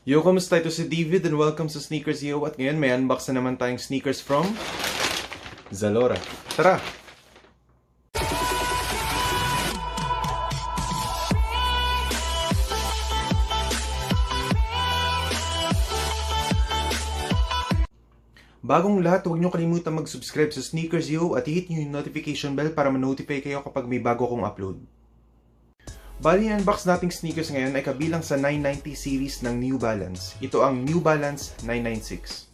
Yo, kamusta? Ito si David and welcome sa Sneakers Yo. At ngayon may unbox na naman tayong sneakers from Zalora. Tara! Bagong lahat, huwag niyo kalimutan mag-subscribe sa Sneakers Yo at i-hit niyo yung notification bell para ma-notify kayo kapag may bago kong upload. Bali, yung unbox nating sneakers ngayon ay kabilang sa 990 series ng New Balance. Ito ang New Balance 996.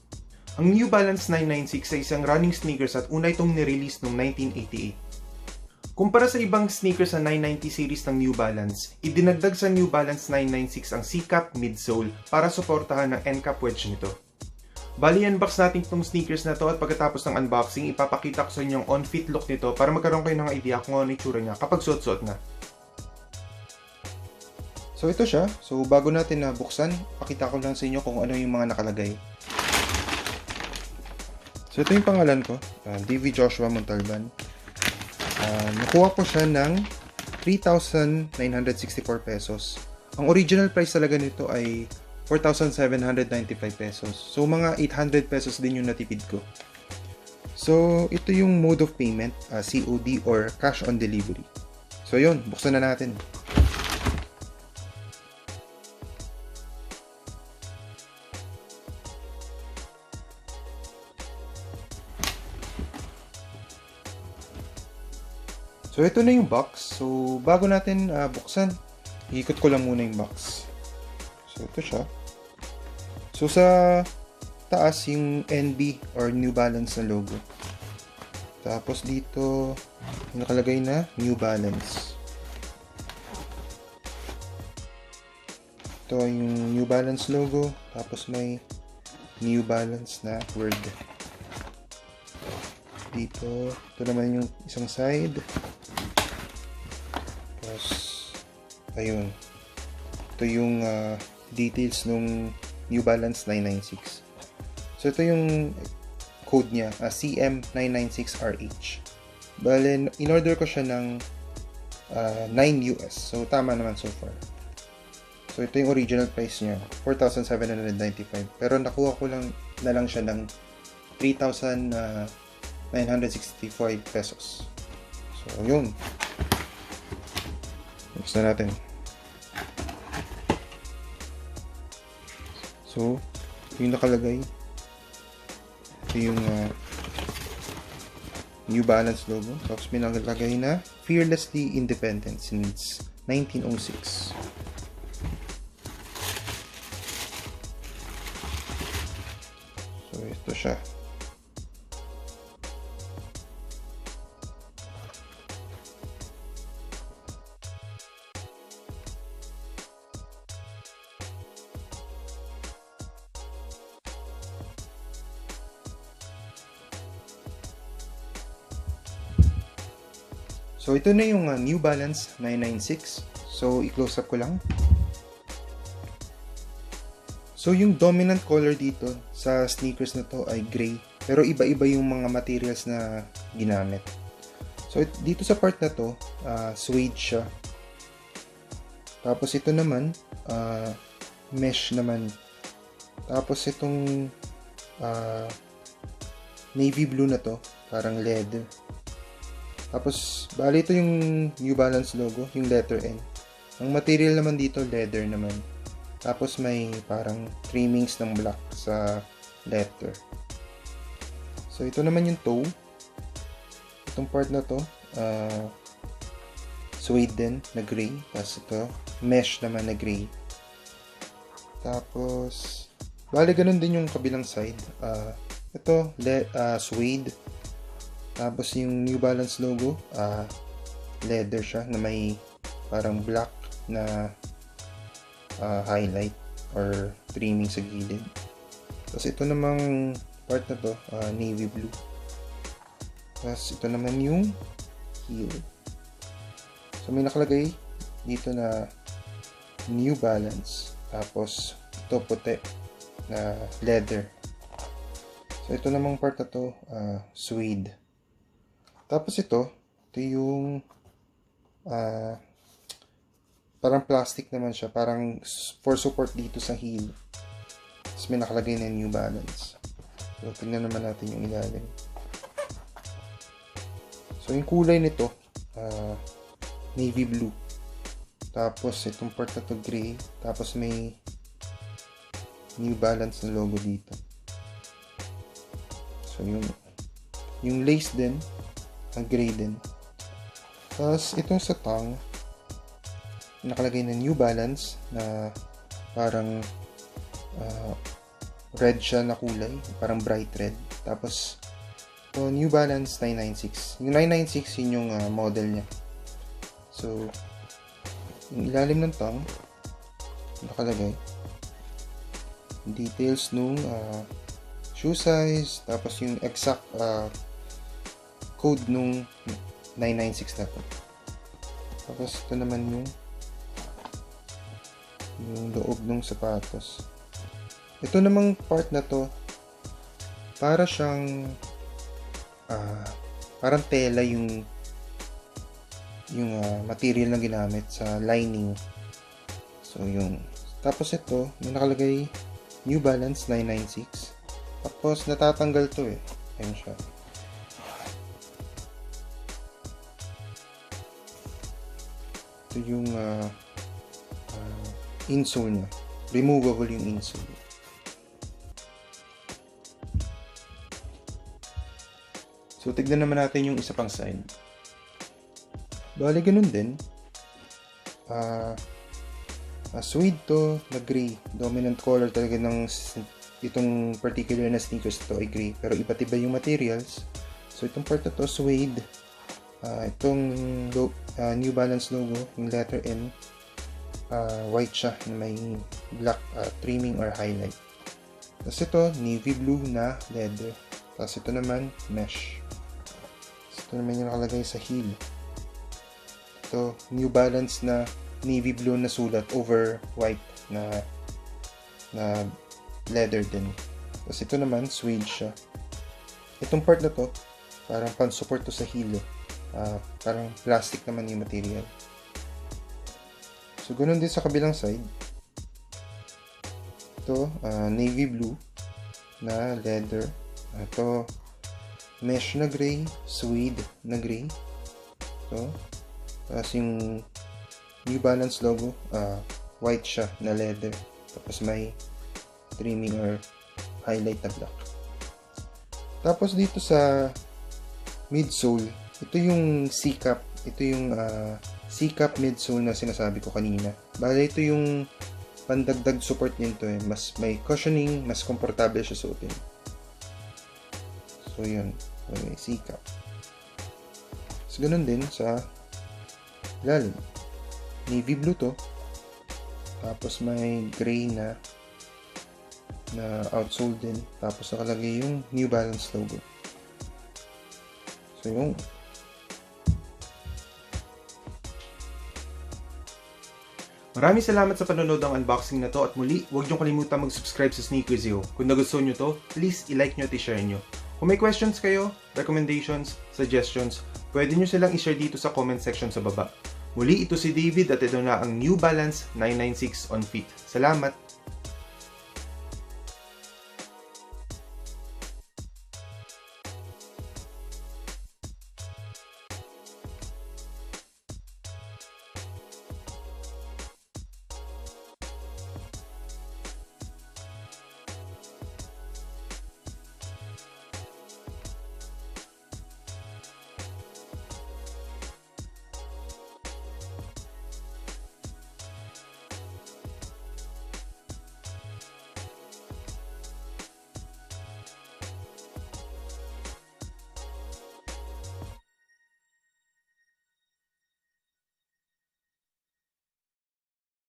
Ang New Balance 996 ay isang running sneakers at una itong nirelease noong 1988. Kumpara sa ibang sneakers sa 990 series ng New Balance, idinagdag sa New Balance 996 ang C-cap midsole para suportahan ng ENCAP wedge nito. Bali, unbox natin itong sneakers na to at pagkatapos ng unboxing, ipapakita ko sa inyo ang on-fit look nito para magkaroon kayo ng idea kung ano itsura niya kapag suot-suot na. So ito siya. So bago natin na buksan, pakita ko lang sa inyo kung ano yung mga nakalagay. So ito yung pangalan ko, David Joshua Montalban. Nakuha ko siya ng 3,964 pesos. Ang original price talaga nito ay 4,795 pesos. So mga 800 pesos din yung natipid ko. So ito yung mode of payment, COD or cash on delivery. So yun, buksan na natin. So, ito na yung box. So, bago natin buksan, ikot ko lang muna yung box. So, ito siya. So, sa taas yung NB or New Balance na logo. Tapos dito, nakalagay na New Balance. Ito yung New Balance logo. Tapos may New Balance na word. Dito, ito naman yung isang side. Ayun. Ito yung details ng New Balance 996. So, ito yung code niya, CM996RH. Bale, in-order ko siya ng 9 US. So, tama naman so far. So, ito yung original price niya, 4,795. Pero nakuha ko lang na lang siya ng 3,965 pesos. So, yun. Buksan natin. So, yung nakalagay. Ito yung New Balance logo. Tapos may nakalagay na Fearlessly Independent since 1906. So, ito siya. So, ito na yung New Balance 996. So, i-close up ko lang. So, yung dominant color dito sa sneakers na to ay gray. Pero iba-iba yung mga materials na ginamit. So, dito sa part na to, suede siya. Tapos, ito naman, mesh naman. Tapos, itong navy blue na to, parang leather. Tapos, bali ito yung New Balance logo, yung letter N. Ang material naman dito, leather naman. Tapos, may parang trimmings ng black sa letter. So, ito naman yung toe. Itong part na to, suede din, na gray. Tapos, ito, mesh naman na gray. Tapos, bali ganun din yung kabilang side. Ito, suede. Tapos yung New Balance logo, leather siya na may parang black na highlight or trimming sa gilid. Tapos ito namang part na to, navy blue. Tapos ito naman yung heel. So may nakalagay dito na New Balance. Tapos ito puti na leather. So ito namang part na to, suede. Tapos ito yung parang plastic naman siya, parang for support dito sa heel. Tapos may nakalagay na New Balance. So, tingnan naman natin yung ilalim. So, yung kulay nito, navy blue. Tapos, itong part na to gray. Tapos, may New Balance na logo dito. So, yung lace din, gray din. Tapos, itong sa tongue, nakalagay na New Balance na parang red siya na kulay. Parang bright red. Tapos, ito, New Balance 996. Yung 996, yun yung model niya. So, yung ilalim ng tongue, nakalagay details nung shoe size, tapos yung exact code nung 996 na to. Tapos ito naman yung loob ng sapatos. Ito namang part na to, para siyang parang tela yung material na ginamit sa lining. So tapos ito, may nakalagay New Balance 996. Tapos natatanggal to eh. Ayan siya. Ito yung insole niya. Removable yung insole. So tignan naman natin yung isa pang side. Bali, ganun din. Suede to na gray. Dominant color talaga ng itong particular na sneakers to ay gray. Pero iba't iba yung materials. So, itong part na to, suede. Itong New Balance logo, yung letter N, white siya na may black trimming or highlight. Tapos ito, navy blue na leather. Tapos ito naman, mesh. Ito naman yung nakalagay sa heel. Ito, New Balance na navy blue na sulat over white na leather din. Tapos ito naman, suede siya. Itong part na to, parang pan-support to sa heel. Parang plastic naman yung material. So, ganun din sa kabilang side. Ito, navy blue na leather. Ito, mesh na gray, suede na gray. Ito, tapos yung New Balance logo, white siya na leather. Tapos may trimming or highlight na black. Tapos dito sa midsole, ito yung C-cap. Ito yung C-cap midsole na sinasabi ko kanina. Bale, ito yung pandagdag support nito eh. Mas may cushioning, mas komportable siya suotin. So, yun. May C-cap. So, ganun din sa ilalim. Navy blue to. Tapos may gray na outsole din. Tapos nakalagay yung New Balance logo. So, yung maraming salamat sa panonood ng unboxing na to at muli, huwag niyong kalimutan mag-subscribe sa Sneakers Yo. Kung nagustuhan niyo to, please i-like niyo at i-share niyo. Kung may questions kayo, recommendations, suggestions, pwede niyo silang i-share dito sa comment section sa baba. Muli, ito si David at ito na ang New Balance 996 on feet. Salamat!